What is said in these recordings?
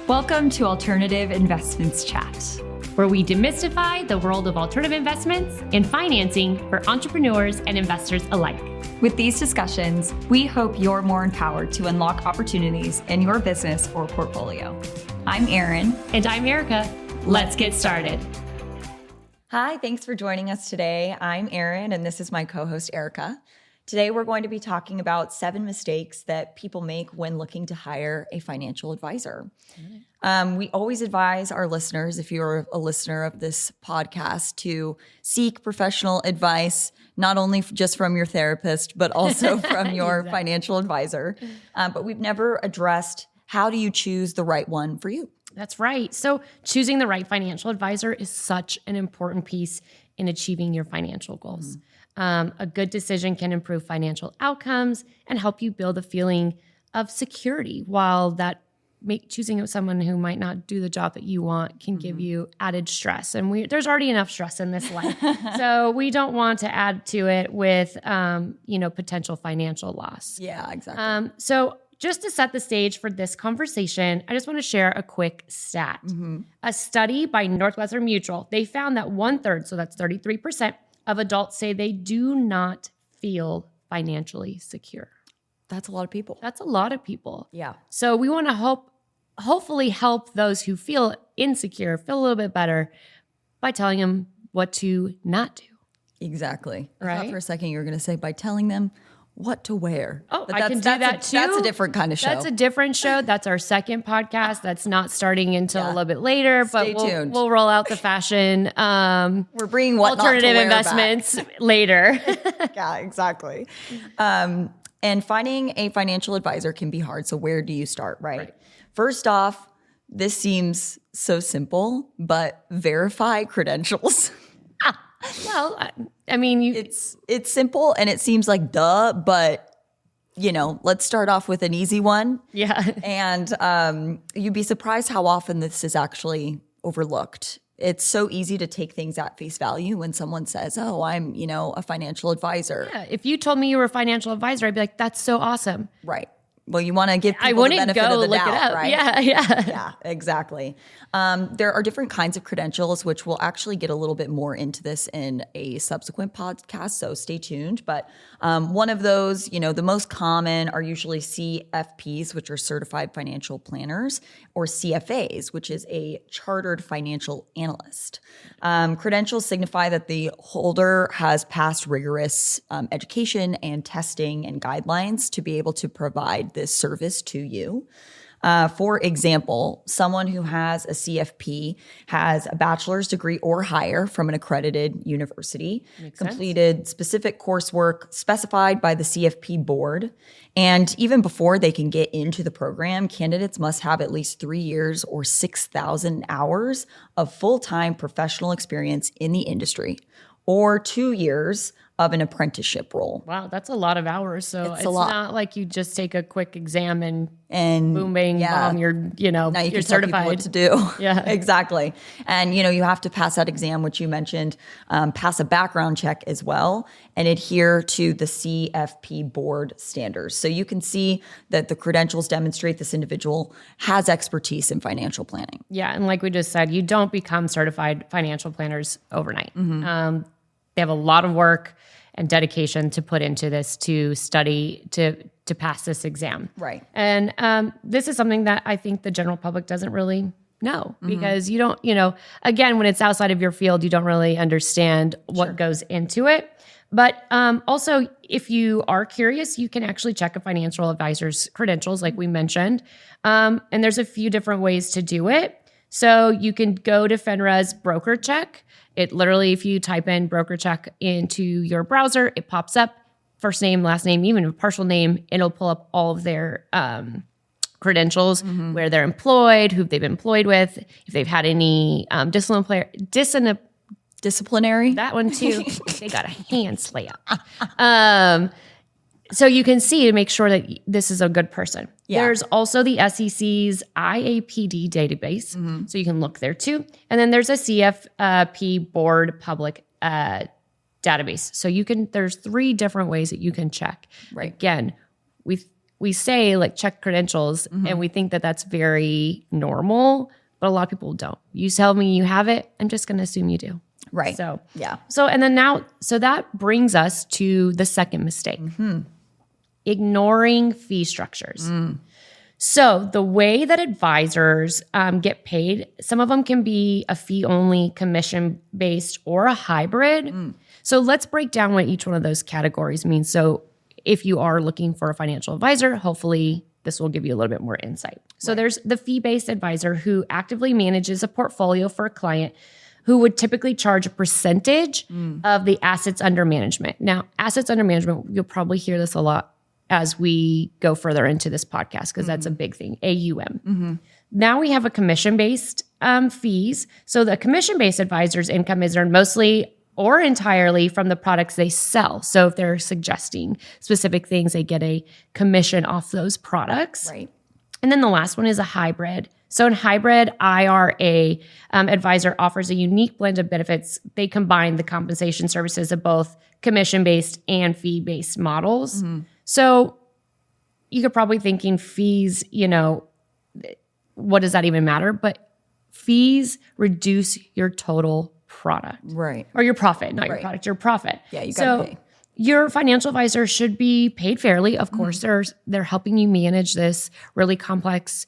Welcome to Alternative Investments Chat, where we demystify the world of alternative investments and financing for entrepreneurs and investors alike. With these discussions, we hope you're more empowered to unlock opportunities in your business or portfolio. I'm Erin. And I'm Erica. Let's get started. Hi, thanks for joining us today. I'm Erin, and this is my co-host, Erica. Today, we're going to be talking about 7 mistakes that people make when looking to hire a financial advisor. We always advise our listeners, if you're a listener of this podcast, to seek professional advice, not only just from your therapist, but also from your financial advisor. But we've never addressed how do you choose the right one for you? That's right. So choosing the right financial advisor is such an important piece in achieving your financial goals. A good decision can improve financial outcomes and help you build a feeling of security, while that choosing someone who might not do the job that you want can give you added stress. And there's already enough stress in this life. So we don't want to add to it with, potential financial loss. Yeah, exactly. So just to set the stage for this conversation, I just want to share a quick stat. A study by Northwestern Mutual, they found that 1/3, so that's 33%, of adults say they do not feel financially secure. That's a lot of people. That's a lot of people. Yeah. So we want to hopefully help those who feel insecure feel a little bit better by telling them what to not do. Exactly. Right? I thought for a second you were going to say by telling them what to wear. Oh, I can do that too. That's a different kind of show. That's a different show. That's our second podcast. That's not starting until a little bit later, but we'll roll out the fashion. We're bringing what alternative investments back. Later. Yeah, exactly. And finding a financial advisor can be hard. So where do you start, right? First off, this seems so simple, but verify credentials. Well, I mean, it's simple and it seems like duh, but let's start off with an easy one. Yeah. And you'd be surprised how often this is actually overlooked. It's so easy to take things at face value when someone says, "Oh, I'm, a financial advisor." Yeah. If you told me you were a financial advisor, I'd be like, "That's so awesome." Right. Well, you want to give people the benefit of the doubt, it up. right? Yeah. Yeah, exactly. There are different kinds of credentials, which we'll actually get a little bit more into this in a subsequent podcast, so stay tuned. But one of those, the most common are usually CFPs, which are Certified Financial Planners, or CFAs, which is a Chartered Financial Analyst. Credentials signify that the holder has passed rigorous education and testing and guidelines to be able to provide this service to you. For example, someone who has a CFP has a bachelor's degree or higher from an accredited university, completed specific coursework specified by the CFP board, and even before they can get into the program, candidates must have at least 3 years or 6,000 hours of full-time professional experience in the industry, or 2 years of an apprenticeship role. Wow, that's a lot of hours. So it's not like you just take a quick exam and boom, bang, bomb, you're now you you're can certified. Tell people what to do. Yeah, exactly. And you have to pass that exam, which you mentioned, pass a background check as well, and adhere to the CFP board standards. So you can see that the credentials demonstrate this individual has expertise in financial planning. Yeah, and like we just said, you don't become certified financial planners overnight. They have a lot of work and dedication to put into this, to study, to pass this exam. Right. And this is something that I think the general public doesn't really know, because you don't, again, when it's outside of your field, you don't really understand what goes into it. But also, if you are curious, you can actually check a financial advisor's credentials, like we mentioned. And there's a few different ways to do it. So you can go to FINRA's broker check. It literally, if you type in broker check into your browser, it pops up, first name, last name, even a partial name. It'll pull up all of their credentials, where they're employed, who they've been employed with, if they've had any disciplinary. That one too. They got a hand slap. So you can see to make sure that this is a good person. Yeah. There's also the SEC's IAPD database, so you can look there too. And then there's a CFP board public database. So there's 3 different ways that you can check. Right. Again, we say like check credentials and we think that that's very normal, but a lot of people don't. You tell me you have it, I'm just going to assume you do. Right. So, yeah. So that brings us to the second mistake. Ignoring fee structures. So the way that advisors get paid, some of them can be a fee-only, commission-based, or a hybrid. So let's break down what each one of those categories means. So if you are looking for a financial advisor, hopefully this will give you a little bit more insight. So there's the fee-based advisor who actively manages a portfolio for a client who would typically charge a percentage of the assets under management. Now, assets under management, you'll probably hear this a lot as we go further into this podcast, because that's a big thing, AUM. Now we have a commission-based fees. So the commission-based advisor's income is earned mostly or entirely from the products they sell. So if they're suggesting specific things, they get a commission off those products. Right. And then the last one is a hybrid. So in hybrid, IRA advisor offers a unique blend of benefits. They combine the compensation services of both commission-based and fee-based models. So you could probably thinking fees, what does that even matter? But fees reduce your total product. Right. Or your profit, not your product, your profit. Yeah, you got to pay. Your financial advisor should be paid fairly. Of course, they're helping you manage this really complex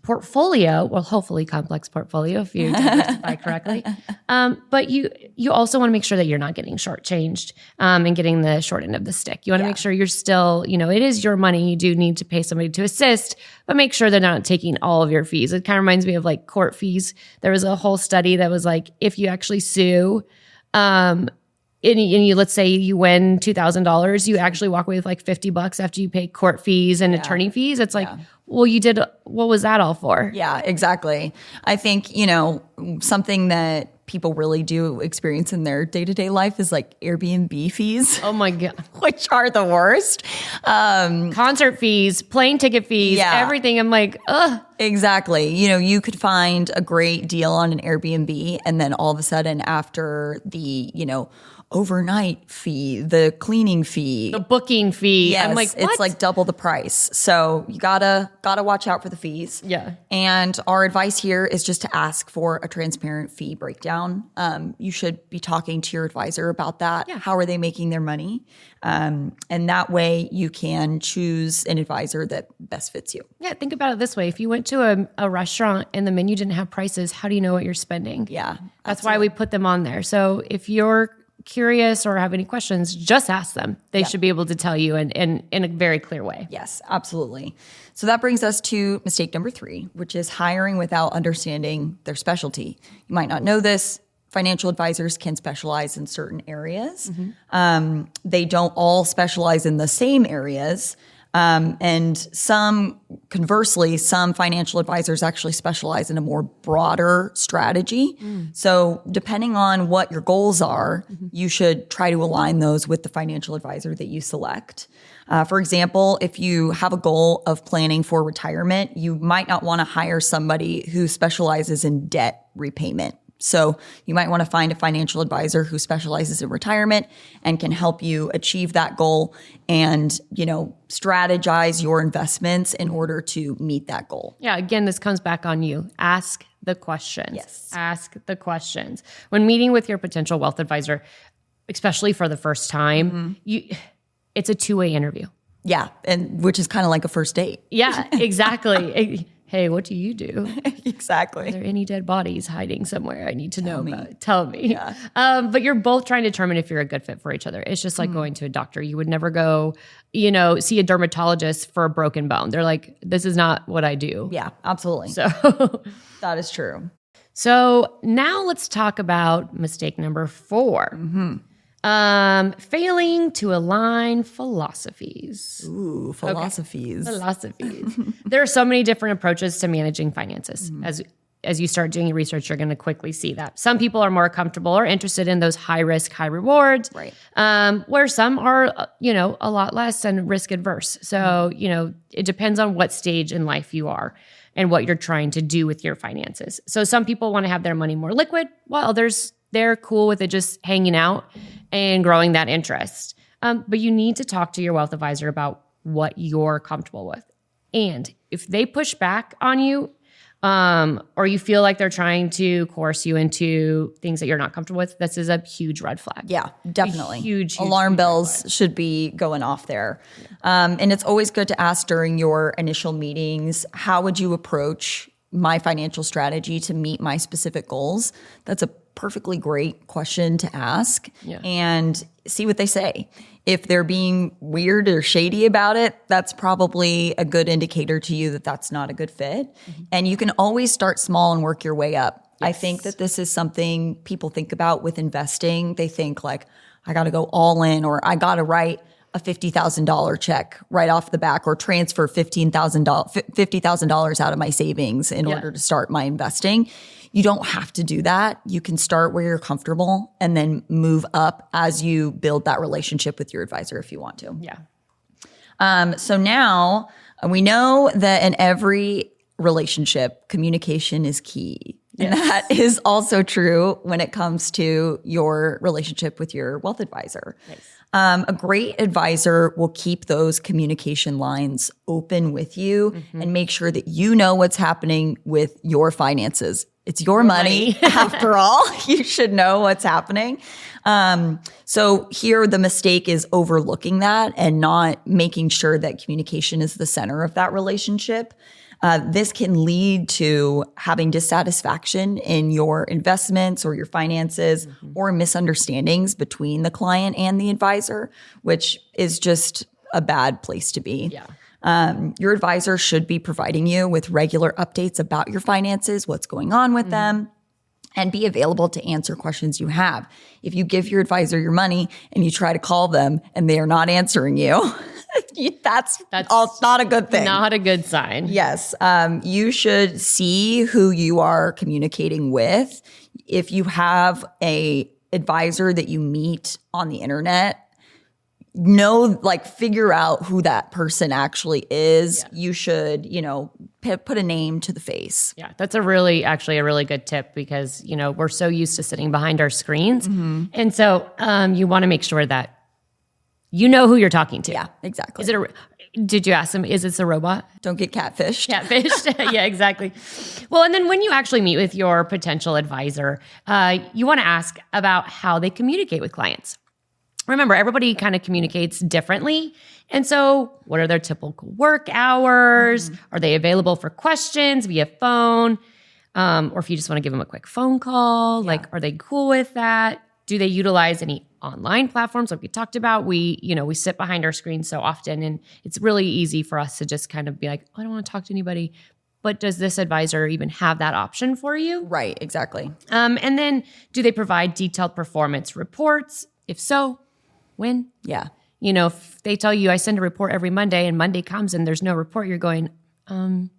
portfolio. Well, hopefully complex portfolio if you diversify correctly. But you also want to make sure that you're not getting shortchanged and getting the short end of the stick. You want to make sure you're still, it is your money. You do need to pay somebody to assist, but make sure they're not taking all of your fees. It kind of reminds me of like court fees. There was a whole study that was like, if you actually sue, and you let's say you win $2,000, you actually walk away with like $50 after you pay court fees and attorney fees. It's like, well, what was that all for? Yeah, exactly. I think, something that people really do experience in their day-to-day life is like Airbnb fees. Oh my God. Which are the worst. Concert fees, plane ticket fees, everything. I'm like, ugh. Exactly. You could find a great deal on an Airbnb and then all of a sudden after the, overnight fee, the cleaning fee, the booking fee. Yes, I'm like, what? It's like double the price. So you gotta watch out for the fees. Yeah. And our advice here is just to ask for a transparent fee breakdown. You should be talking to your advisor about that. Yeah. How are they making their money? And that way you can choose an advisor that best fits you. Yeah. Think about it this way. If you went to a restaurant and the menu didn't have prices, how do you know what you're spending? Yeah. That's why we put them on there. So if you're curious or have any questions, just ask them. They should be able to tell you in a very clear way. Yes, absolutely. So that brings us to mistake number 3, which is hiring without understanding their specialty. You might not know this. Financial advisors can specialize in certain areas. They don't all specialize in the same areas. And conversely, some financial advisors actually specialize in a more broader strategy. So depending on what your goals are, you should try to align those with the financial advisor that you select. For example, if you have a goal of planning for retirement, you might not want to hire somebody who specializes in debt repayment. So you might want to find a financial advisor who specializes in retirement and can help you achieve that goal and, strategize your investments in order to meet that goal. Yeah. Again, this comes back on you. Ask the questions. Yes. Ask the questions. When meeting with your potential wealth advisor, especially for the first time, it's a two-way interview. Yeah. And which is kind of like a first date. Yeah, exactly. Hey, what do you do? Exactly. Are there any dead bodies hiding somewhere I need to know about? Tell me. Yeah. But you're both trying to determine if you're a good fit for each other. It's just like going to a doctor. You would never go, see a dermatologist for a broken bone. They're like, this is not what I do. Yeah, absolutely. So that is true. So now let's talk about mistake number 4. Failing to align philosophies. Ooh, philosophies. Okay. Philosophies. There are so many different approaches to managing finances. As you start doing your research, you're going to quickly see that. Some people are more comfortable or interested in those high risk, high rewards, right? Where some are, a lot less and risk adverse. So, it depends on what stage in life you are and what you're trying to do with your finances. So some people want to have their money more liquid, while others, they're cool with it just hanging out and growing that interest. But you need to talk to your wealth advisor about what you're comfortable with. And if they push back on you, or you feel like they're trying to coerce you into things that you're not comfortable with, this is a huge red flag. Yeah, definitely. Huge alarm bells should be going off there. And it's always good to ask during your initial meetings, how would you approach my financial strategy to meet my specific goals? That's a perfectly great question to ask, and see what they say. If they're being weird or shady about it, that's probably a good indicator to you that that's not a good fit. And you can always start small and work your way up. I think that this is something people think about with investing. They think like, I got to go all in, or I got to write a $50,000 check right off the back, or transfer $50,000 out of my savings in order to start my investing. You don't have to do that. You can start where you're comfortable and then move up as you build that relationship with your advisor if you want to. Yeah. So now we know that in every relationship, communication is key. And that is also true when it comes to your relationship with your wealth advisor. A great advisor will keep those communication lines open with you and make sure that you know what's happening with your finances. It's your money after all. You should know what's happening. So here the mistake is overlooking that and not making sure that communication is the center of that relationship. This can lead to having dissatisfaction in your investments or your finances, or misunderstandings between the client and the advisor, which is just a bad place to be. Your advisor should be providing you with regular updates about your finances, what's going on with them, and be available to answer questions you have. If you give your advisor your money and you try to call them and they are not answering you, that's not a good thing. Not a good sign. Yes. You should see who you are communicating with. If you have a advisor that you meet on the internet, figure out who that person actually is. You should, put a name to the face. Yeah, that's actually a really good tip, because, we're so used to sitting behind our screens. And so you want to make sure that you know who you're talking to. Yeah, exactly. Did you ask them, is this a robot? Don't get catfished. Catfished. Yeah, exactly. Well, and then when you actually meet with your potential advisor, you want to ask about how they communicate with clients. Remember, everybody kind of communicates differently. And so what are their typical work hours? Are they available for questions via phone? Or if you just want to give them a quick phone call, are they cool with that? Do they utilize any online platforms like we talked about? We sit behind our screens so often, and it's really easy for us to just kind of be like, I don't want to talk to anybody. But does this advisor even have that option for you? Right, exactly. And then do they provide detailed performance reports? If so, when? Yeah. If they tell you I send a report every Monday and Monday comes and there's no report, you're going, my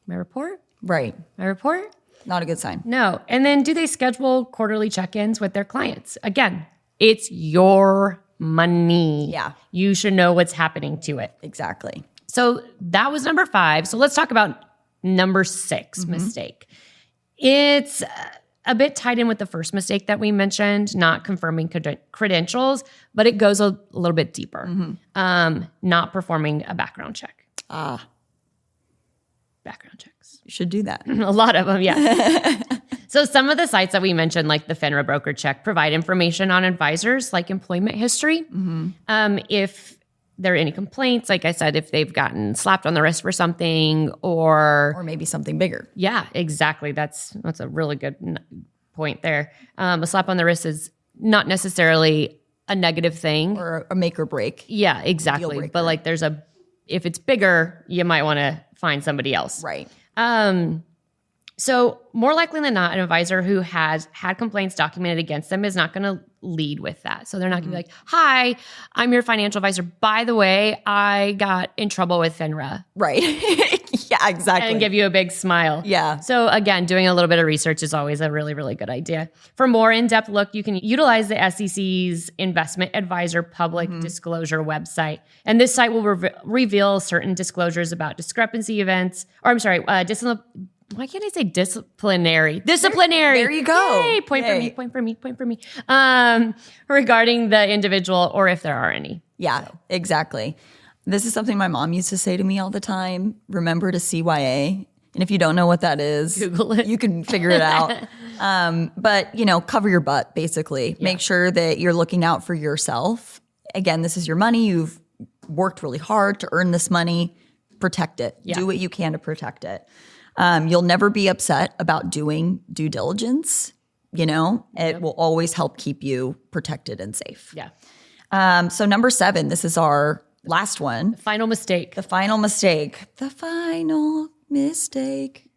report? Right. My report? Not a good sign. No. And then do they schedule quarterly check-ins with their clients? Again, it's your money. Yeah. You should know what's happening to it. Exactly. So that was number 5. So let's talk about number 6 mistake. It's a bit tied in with the first mistake that we mentioned, not confirming credentials, but it goes a little bit deeper. Not performing a background check. Background checks. You should do that. A lot of them, yeah. So some of the sites that we mentioned, like the FINRA broker check, provide information on advisors, like employment history. If there are any complaints, like I said, if they've gotten slapped on the wrist for something, or maybe something bigger. Yeah, exactly. That's a really good point there. A slap on the wrist is not necessarily a negative thing, or a make or break. Yeah, exactly. But if it's bigger, you might want to find somebody else. Right. So more likely than not, an advisor who has had complaints documented against them is not going to lead with that. So they're not going to be like, hi, I'm your financial advisor. By the way, I got in trouble with FINRA. Right. Yeah, exactly. And give you a big smile. Yeah. So again, doing a little bit of research is always a really, really good idea. For more in-depth look, you can utilize the SEC's Investment Advisor Public Disclosure website. And this site will reveal certain disclosures about discrepancy events, why can't I say disciplinary? There you go. Yay, point for me. Regarding the individual, or if there are any. Yeah, exactly. This is something my mom used to say to me all the time. Remember to CYA. And if you don't know what that is, Google it. You can figure it out. But, cover your butt, basically. Yeah. Make sure that you're looking out for yourself. Again, this is your money. You've worked really hard to earn this money. Protect it. Yeah. Do what you can to protect it. You'll never be upset about doing due diligence. It will always help keep you protected and safe. Yeah. So number 7, this is our last one. The final mistake. The final mistake. The final mistake.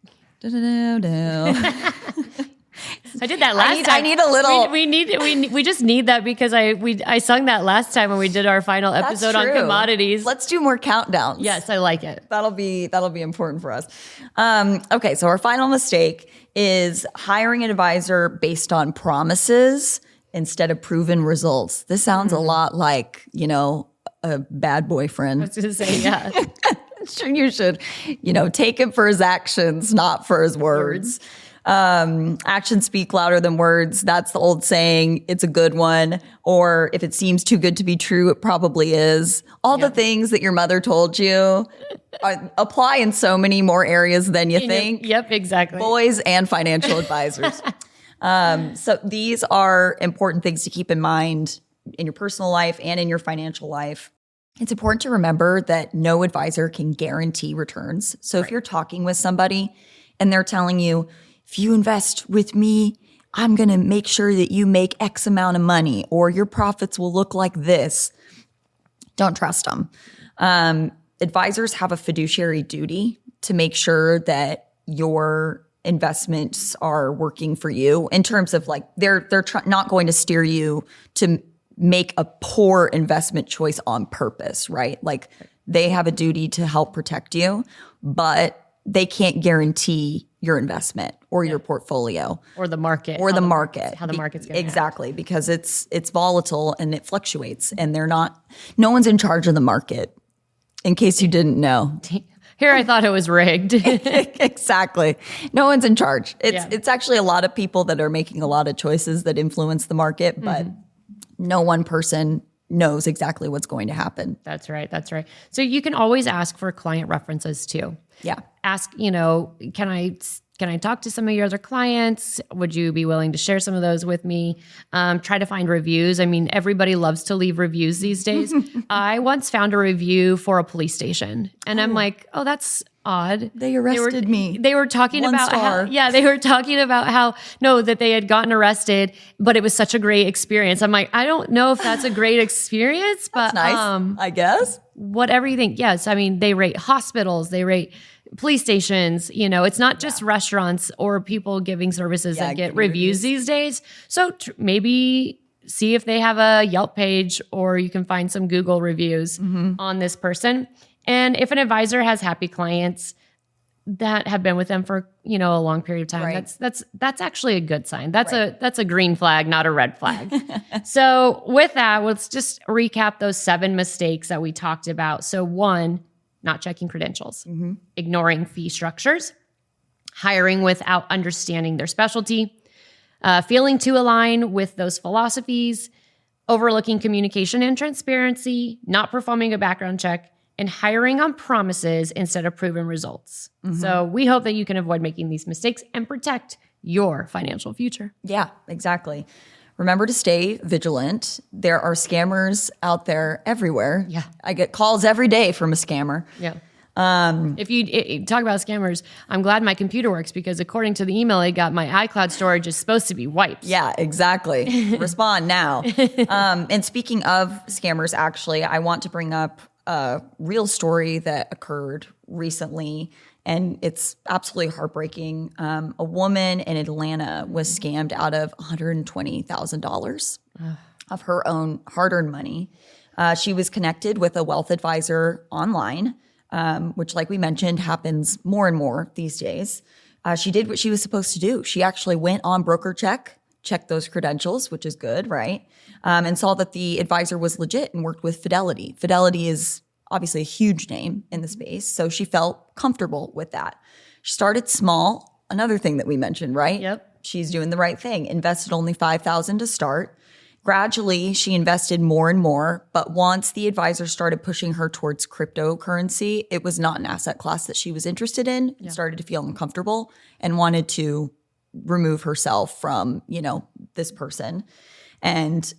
I did that last time. I need a little. We just need that because I sung that last time when we did our final episode on commodities. Let's do more countdowns. Yes, I like it. That'll be important for us. Okay, so our final mistake is hiring an advisor based on promises instead of proven results. This sounds a lot like, a bad boyfriend. I was going to say, yeah. You should, take him for his actions, not for his words. Actions speak louder than words. That's the old saying. It's a good one. Or if it seems too good to be true, it probably is. All the things that your mother told you apply in so many more areas than you think. Yep, exactly. Boys and financial advisors. So these are important things to keep in mind in your personal life and in your financial life. It's important to remember that no advisor can guarantee returns. So if you're talking with somebody and they're telling you, if you invest with me, I'm going to make sure that you make X amount of money or your profits will look like this. Don't trust them. Advisors have a fiduciary duty to make sure that your investments are working for you in terms of they're not going to steer you to make a poor investment choice on purpose, right? They have a duty to help protect you, but they can't guarantee your investment or your portfolio or the market how the market's going to exactly act. Because it's volatile and it fluctuates and no one's in charge of the market, in case you didn't know. Here I thought it was rigged. Exactly. No one's in charge. It's actually a lot of people that are making a lot of choices that influence the market, but no one person knows exactly what's going to happen. That's right. So you can always ask for client references too. Yeah. Ask, can I talk to some of your other clients? Would you be willing to share some of those with me? Try to find reviews. I mean, everybody loves to leave reviews these days. I once found a review for a police station and I'm like, oh, that's odd. They arrested me. They were talking about how that they had gotten arrested, but it was such a great experience. I'm like, I don't know if that's a great experience, but that's nice, I guess. Whatever you think. Yes. I mean, they rate hospitals, they rate police stations, it's not just restaurants or people giving services that get reviews these days. So maybe see if they have a Yelp page or you can find some Google reviews on this person. And if an advisor has happy clients that have been with them for, a long period of time, that's actually a good sign. That's a green flag, not a red flag. So with that, let's just recap those 7 mistakes that we talked about. So 1, not checking credentials, ignoring fee structures, hiring without understanding their specialty, failing to align with those philosophies, overlooking communication and transparency, not performing a background check, and hiring on promises instead of proven results. So we hope that you can avoid making these mistakes and protect your financial future. Yeah, exactly. Remember to stay vigilant. There are scammers out there everywhere. Yeah. I get calls every day from a scammer. Yeah. If you talk about scammers, I'm glad my computer works because according to the email I got, my iCloud storage is supposed to be wiped. Yeah, exactly. Respond now. And speaking of scammers, actually, I want to bring up a real story that occurred recently, and it's absolutely heartbreaking. A woman in Atlanta was scammed out of $120,000 of her own hard-earned money. She was connected with a wealth advisor online, which, like we mentioned, happens more and more these days. She did what she was supposed to do. She actually went on broker checked those credentials, which is good, right? And saw that the advisor was legit and worked with Fidelity. Fidelity is obviously a huge name in the space, so she felt comfortable with that. She started small, another thing that we mentioned, right? Yep. She's doing the right thing. Invested only $5,000 to start. Gradually, she invested more and more, but once the advisor started pushing her towards cryptocurrency, it was not an asset class that she was interested in. Yeah. Started to feel uncomfortable and wanted to remove herself from, this person. And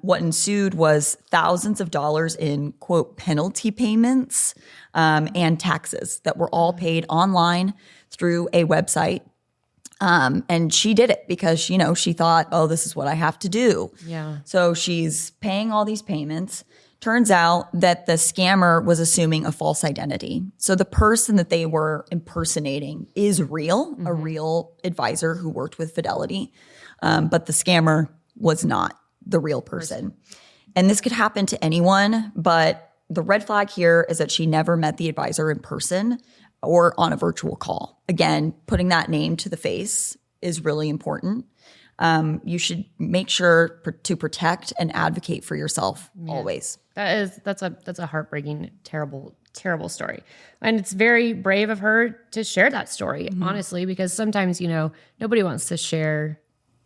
what ensued was thousands of dollars in, quote, penalty payments and taxes that were all paid online through a website. And she did it because, she thought, oh, this is what I have to do. Yeah. So she's paying all these payments. Turns out that the scammer was assuming a false identity. So the person that they were impersonating is real, a real advisor who worked with Fidelity. But the scammer was not the real person. And this could happen to anyone, but the red flag here is that she never met the advisor in person or on a virtual call. Again, putting that name to the face is really important. You should make sure to protect and advocate for yourself always. That's a heartbreaking, terrible story. And it's very brave of her to share that story, honestly, because sometimes, nobody wants to share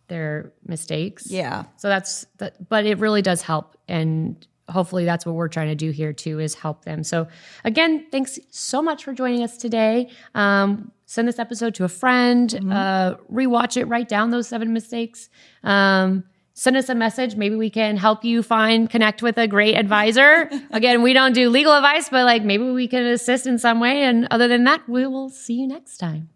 their mistakes. Yeah. So but it really does help. And hopefully that's what we're trying to do here too, is help them. So again, thanks so much for joining us today. Send this episode to a friend, rewatch it, write down those 7 mistakes. Send us a message. Maybe we can help you connect with a great advisor. Again, we don't do legal advice, but maybe we can assist in some way. And other than that, we will see you next time.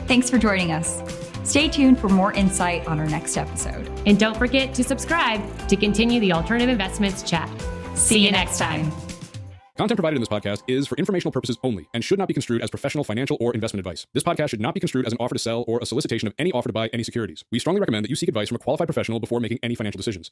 Thanks for joining us. Stay tuned for more insight on our next episode. And don't forget to subscribe to continue the Alternative Investments chat. See you next time. Content provided in this podcast is for informational purposes only and should not be construed as professional, financial, or investment advice. This podcast should not be construed as an offer to sell or a solicitation of any offer to buy any securities. We strongly recommend that you seek advice from a qualified professional before making any financial decisions.